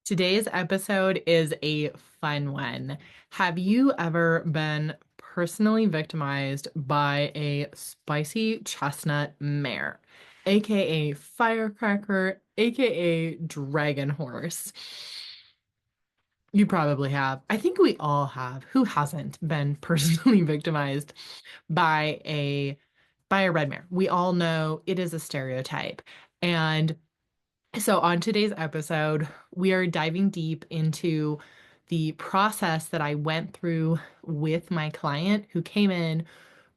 Today's episode is a fun one. Have you ever been personally victimized by a spicy chestnut mare, aka firecracker, aka dragon horse? You probably have. I think we all have. Who hasn't been personally victimized by a red mare? We all know it is a stereotype. And so, on today's episode, we are diving deep into the process that I went through with my client who came in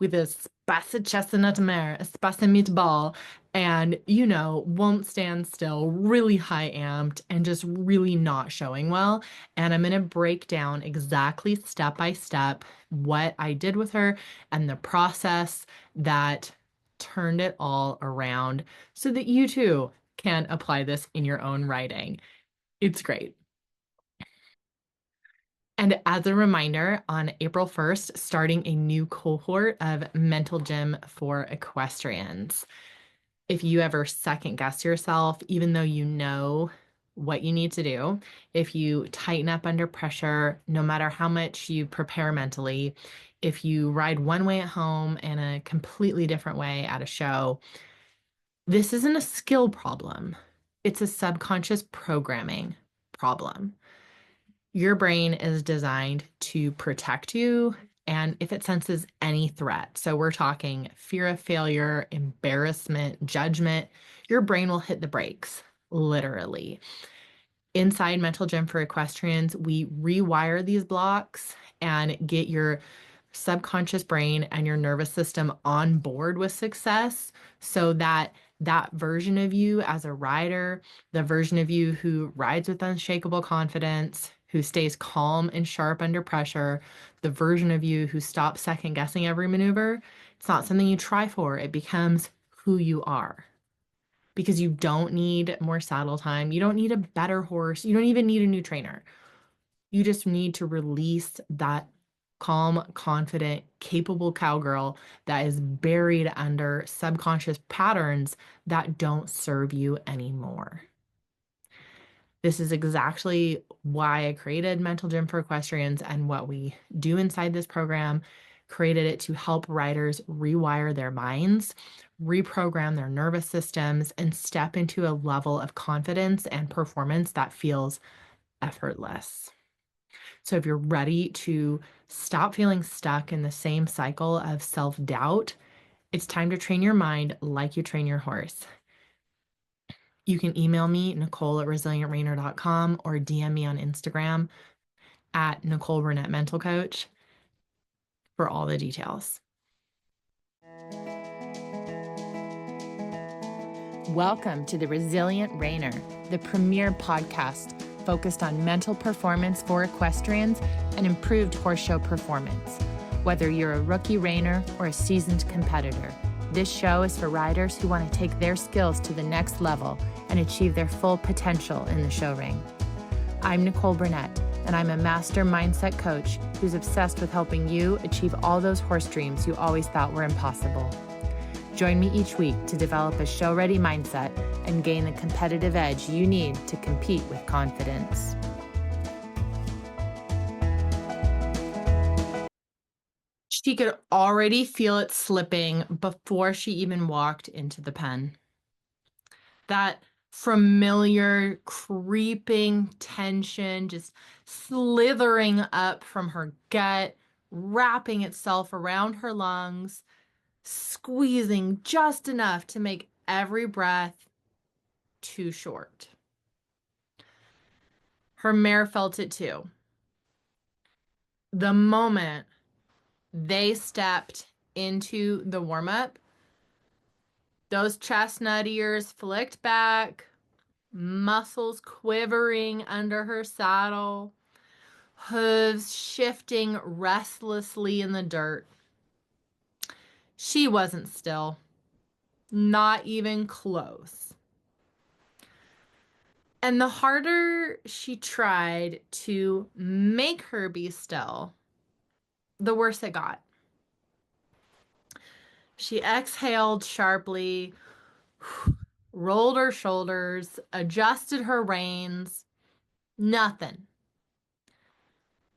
with a spicy chestnut mare, a spicy meatball, and, won't stand still, really high amped, and just really not showing well. And I'm going to break down exactly step by step what I did with her and the process that turned it all around so that you too can apply this in your own writing. It's great. And as a reminder, on April 1st, starting a new cohort of mental gym for equestrians. If you ever second guess yourself, even though you know what you need to do, if you tighten up under pressure, no matter how much you prepare mentally, if you ride one way at home and a completely different way at a show, this isn't a skill problem. It's a subconscious programming problem. Your brain is designed to protect you, and if it senses any threat, so we're talking fear of failure, embarrassment, judgment, your brain will hit the brakes, literally. Inside Mental Gym for Equestrians, we rewire these blocks and get your subconscious brain and your nervous system on board with success so that that version of you as a rider, the version of you who rides with unshakable confidence, who stays calm and sharp under pressure, the version of you who stops second guessing every maneuver, it's not something you try for. It becomes who you are because you don't need more saddle time. You don't need a better horse. You don't even need a new trainer. You just need to release that calm, confident, capable cowgirl that is buried under subconscious patterns that don't serve you anymore. This is exactly why I created Mental Gym for Equestrians and what we do inside this program. Created it to help riders rewire their minds, reprogram their nervous systems, and step into a level of confidence and performance that feels effortless. So if you're ready to stop feeling stuck in the same cycle of self-doubt, it's time to train your mind like you train your horse. You can email me, Nicole@resilientrainer.com, or DM me on Instagram at Nicole Burnett Mental Coach for all the details. Welcome to the Resilient Rainer, the premier podcast focused on mental performance for equestrians and improved horse show performance. Whether you're a rookie reiner or a seasoned competitor, this show is for riders who want to take their skills to the next level and achieve their full potential in the show ring. I'm Nicole Burnett, and I'm a master mindset coach who's obsessed with helping you achieve all those horse dreams you always thought were impossible. Join me each week to develop a show-ready mindset and gain the competitive edge you need to compete with confidence. She could already feel it slipping before she even walked into the pen. That familiar creeping tension just slithering up from her gut, wrapping itself around her lungs, squeezing just enough to make every breath too short. Her mare felt it too. The moment they stepped into the warm up, those chestnut ears flicked back, muscles quivering under her saddle, hooves shifting restlessly in the dirt. She wasn't still, not even close. And the harder she tried to make her be still, the worse it got. She exhaled sharply, rolled her shoulders, adjusted her reins, Nothing.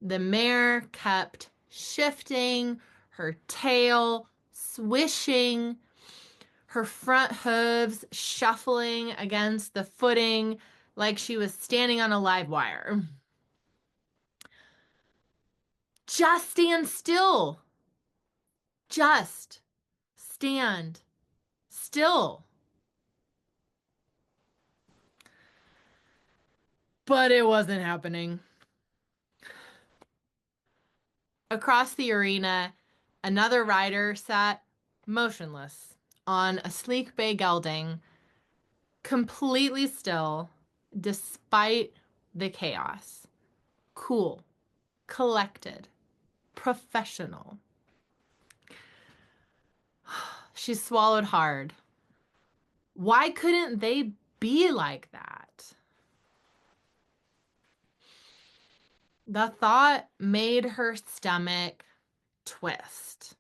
The mare kept shifting, her tail swishing, her front hooves shuffling against the footing like she was standing on a live wire. Just stand still. Just stand still. But it wasn't happening. Across the arena, another rider sat motionless on a sleek bay gelding, completely still despite the chaos. Cool, collected, professional. She swallowed hard. Why couldn't they be like that? The thought made her stomach twist.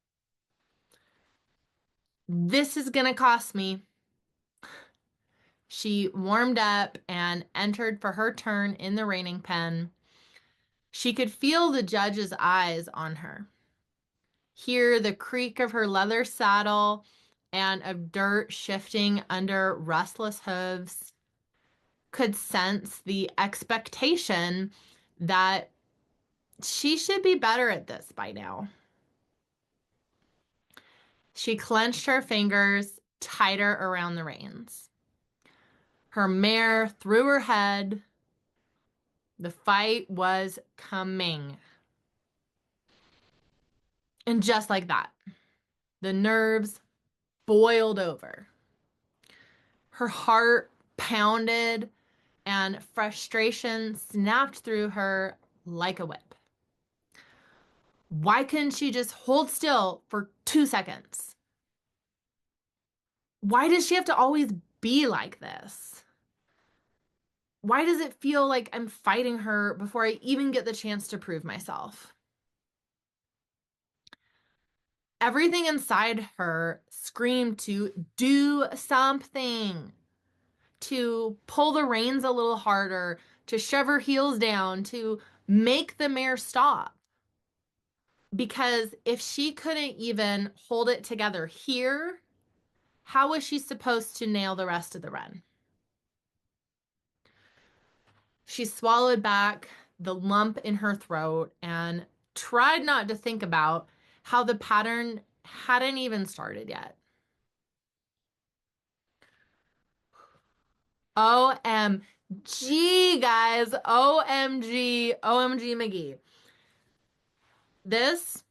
This is going to cost me. She warmed up and entered for her turn in the reining pen. She could feel the judge's eyes on her, hear the creak of her leather saddle and of dirt shifting under restless hooves, could sense the expectation that she should be better at this by now. She clenched her fingers tighter around the reins. Her mare threw her head. The fight was coming. And just like that, the nerves boiled over. Her heart pounded and frustration snapped through her like a whip. Why couldn't she just hold still for 2 seconds? Why does she have to always be like this? Why does it feel like I'm fighting her before I even get the chance to prove myself? Everything inside her screamed to do something, to pull the reins a little harder, to shove her heels down, to make the mare stop. Because if she couldn't even hold it together here, how was she supposed to nail the rest of the run? She swallowed back the lump in her throat and tried not to think about how the pattern hadn't even started yet. OMG, guys. OMG. OMG McGee. This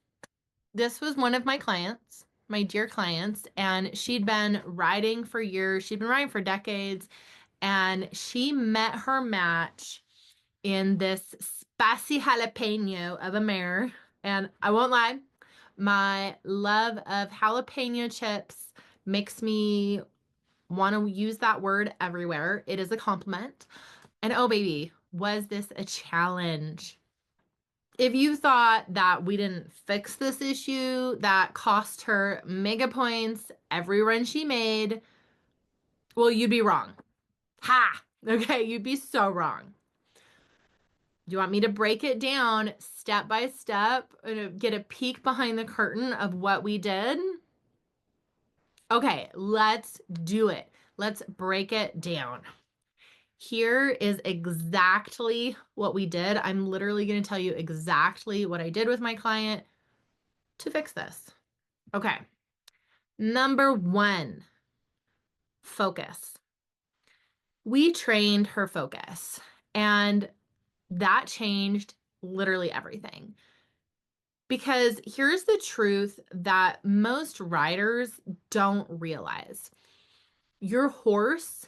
was one of my clients, my dear clients, and she'd been riding for years. She'd been riding for decades, and she met her match in this spicy jalapeno of a mare. And I won't lie, my love of jalapeno chips makes me want to use that word everywhere. It is a compliment. And oh, baby, was this a challenge? If you thought that we didn't fix this issue that cost her mega points every run she made, well, you'd be wrong. Ha! Okay, you'd be so wrong. Do you want me to break it down step by step and get a peek behind the curtain of what we did? Okay, let's do it. Let's break it down. Here is exactly what we did. I'm literally going to tell you exactly what I did with my client to fix this. Okay. Number 1, focus. We trained her focus, and that changed literally everything. Because here's the truth that most riders don't realize. Your horse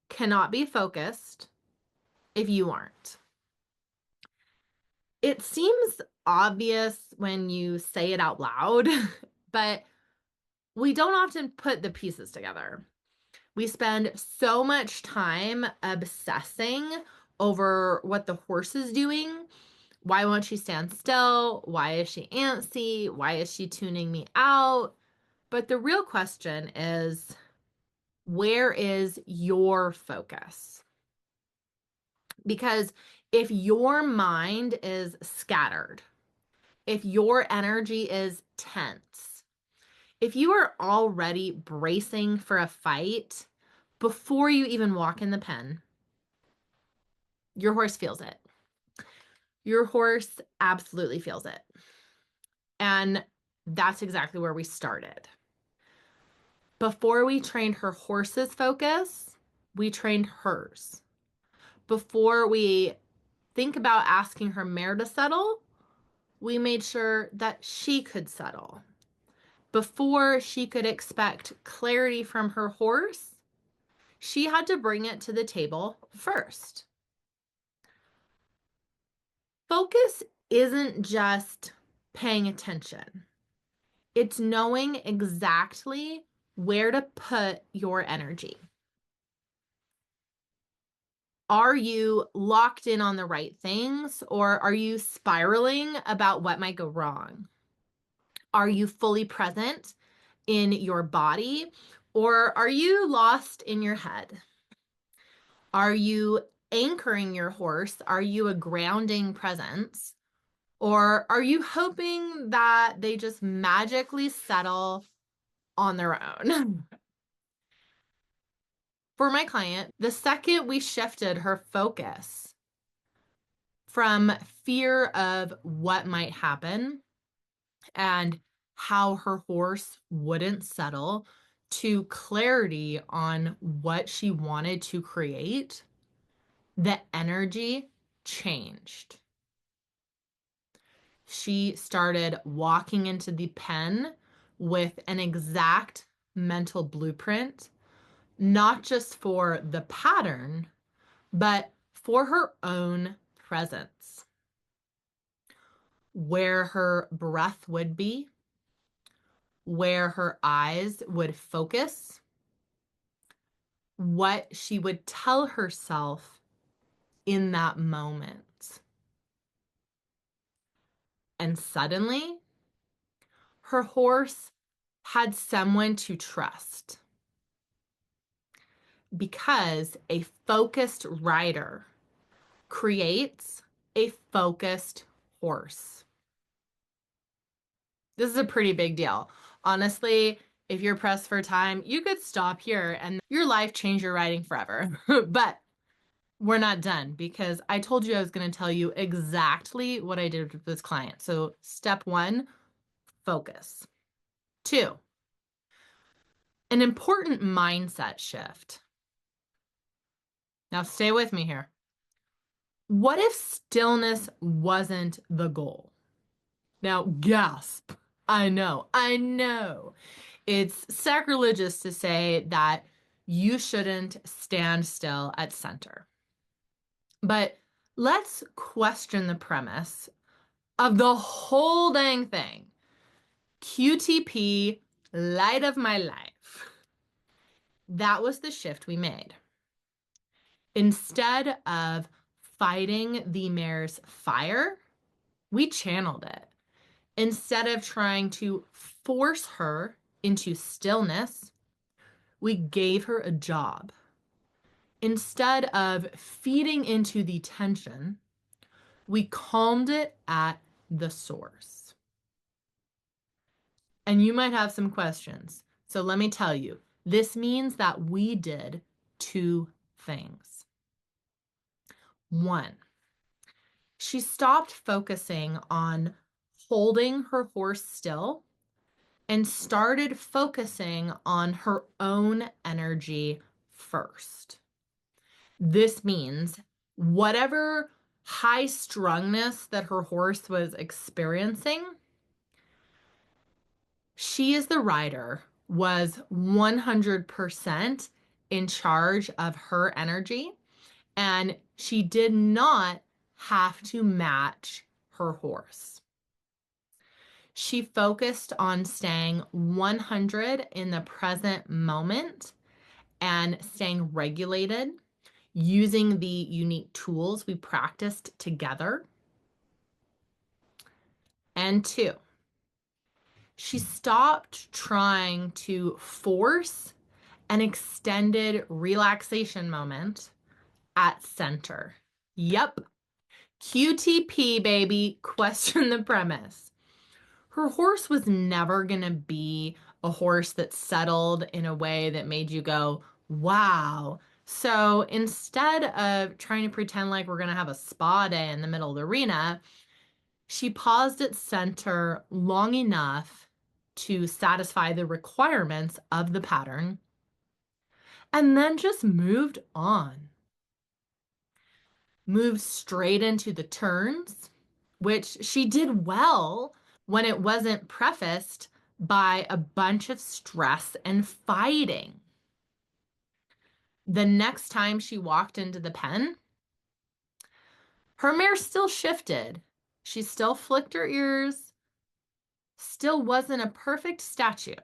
cannot be focused if you aren't. It seems obvious when you say it out loud, but we don't often put the pieces together. We spend so much time obsessing over what the horse is doing. Why won't she stand still? Why is she antsy? Why is she tuning me out? But the real question is, where is your focus? Because if your mind is scattered, if your energy is tense, if you are already bracing for a fight before you even walk in the pen, your horse feels it. Your horse absolutely feels it. And that's exactly where we started. Before we trained her horse's focus, we trained hers. Before we think about asking her mare to settle, we made sure that she could settle. Before she could expect clarity from her horse, she had to bring it to the table first. Focus isn't just paying attention. It's knowing exactly where to put your energy. Are you locked in on the right things, or are you spiraling about what might go wrong? Are you fully present in your body, or are you lost in your head? Are you anchoring your horse? Are you a grounding presence? Or are you hoping that they just magically settle on their own? For my client, the second we shifted her focus from fear of what might happen and how her horse wouldn't settle to clarity on what she wanted to create, the energy changed. She started walking into the pen with an exact mental blueprint, not just for the pattern, but for her own presence. Where her breath would be, where her eyes would focus, what she would tell herself in that moment. And suddenly, her horse had someone to trust because a focused rider creates a focused horse. This is a pretty big deal. Honestly, if you're pressed for time, you could stop here and your life change your riding forever. But we're not done because I told you I was going to tell you exactly what I did with this client. So, step one, focus. Two, an important mindset shift. Now, stay with me here. What if stillness wasn't the goal? Now, gasp. I know. It's sacrilegious to say that you shouldn't stand still at center. But let's question the premise of the whole dang thing. QTP, light of my life. That was the shift we made. Instead of fighting the mare's fire, we channeled it. Instead of trying to force her into stillness, we gave her a job. Instead of feeding into the tension, we calmed it at the source. And you might have some questions. So let me tell you, this means that we did two things. One, she stopped focusing on holding her horse still and started focusing on her own energy first. This means whatever high strungness that her horse was experiencing, she as the rider was 100% in charge of her energy, and she did not have to match her horse. She focused on staying 100 in the present moment and staying regulated using the unique tools we practiced together. And two, she stopped trying to force an extended relaxation moment at center. Yep. QTP, baby. Question the premise. Her horse was never going to be a horse that settled in a way that made you go, wow. So instead of trying to pretend like we're going to have a spa day in the middle of the arena, she paused at center long enough to satisfy the requirements of the pattern and then just moved on. Moved straight into the turns, which she did well when it wasn't prefaced by a bunch of stress and fighting. The next time she walked into the pen, her mare still shifted. She still flicked her ears, still wasn't a perfect statue.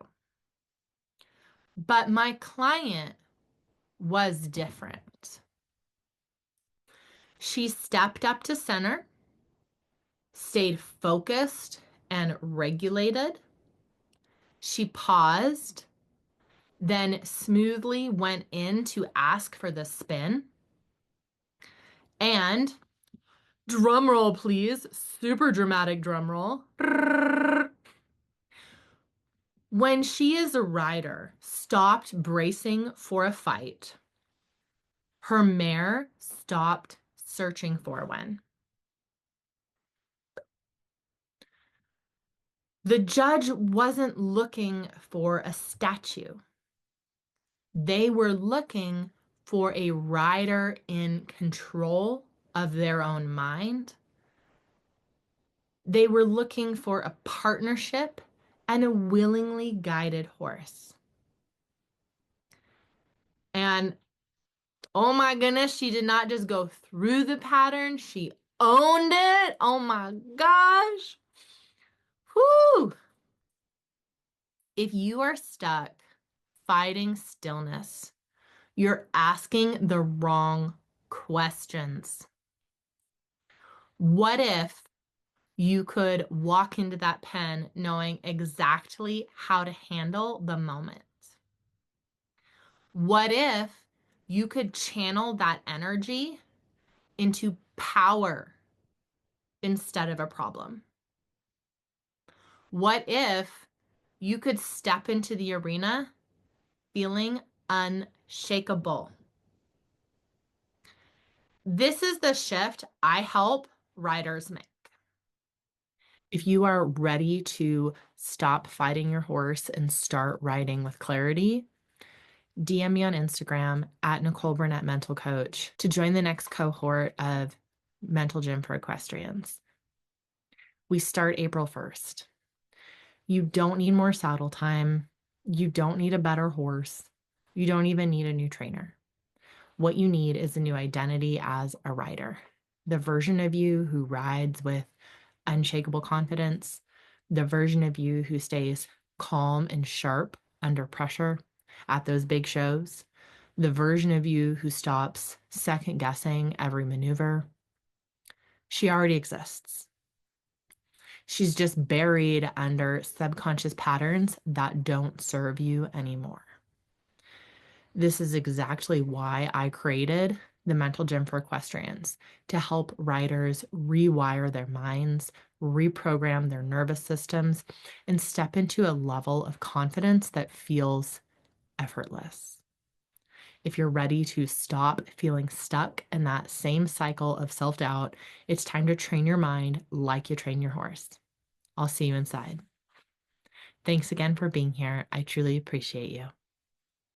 But my client was different. She stepped up to center, stayed focused and regulated. She paused, then smoothly went in to ask for the spin. And drum roll, please. Super dramatic drum roll. When she as a rider stopped bracing for a fight, her mare stopped searching for one. The judge wasn't looking for a statue. They were looking for a rider in control of their own mind. They were looking for a partnership and a willingly guided horse. And oh my goodness, she did not just go through the pattern, she owned it. Oh my gosh. Whoo! If you are stuck fighting stillness, you're asking the wrong questions. What if you could walk into that pen knowing exactly how to handle the moment? What if you could channel that energy into power instead of a problem? What if you could step into the arena feeling unshakable? This is the shift I help riders make. If you are ready to stop fighting your horse and start riding with clarity, DM me on Instagram at Nicole Burnett Mental Coach to join the next cohort of Mental Gym for Equestrians. We start April 1st. You don't need more saddle time. You don't need a better horse. You don't even need a new trainer. What you need is a new identity as a rider. The version of you who rides with unshakable confidence, the version of you who stays calm and sharp under pressure at those big shows, the version of you who stops second guessing every maneuver. She already exists. She's just buried under subconscious patterns that don't serve you anymore. This is exactly why I created the Mental Gym for Equestrians, to help riders rewire their minds, reprogram their nervous systems, and step into a level of confidence that feels effortless. If you're ready to stop feeling stuck in that same cycle of self-doubt, it's time to train your mind like you train your horse. I'll see you inside. Thanks again for being here. I truly appreciate you.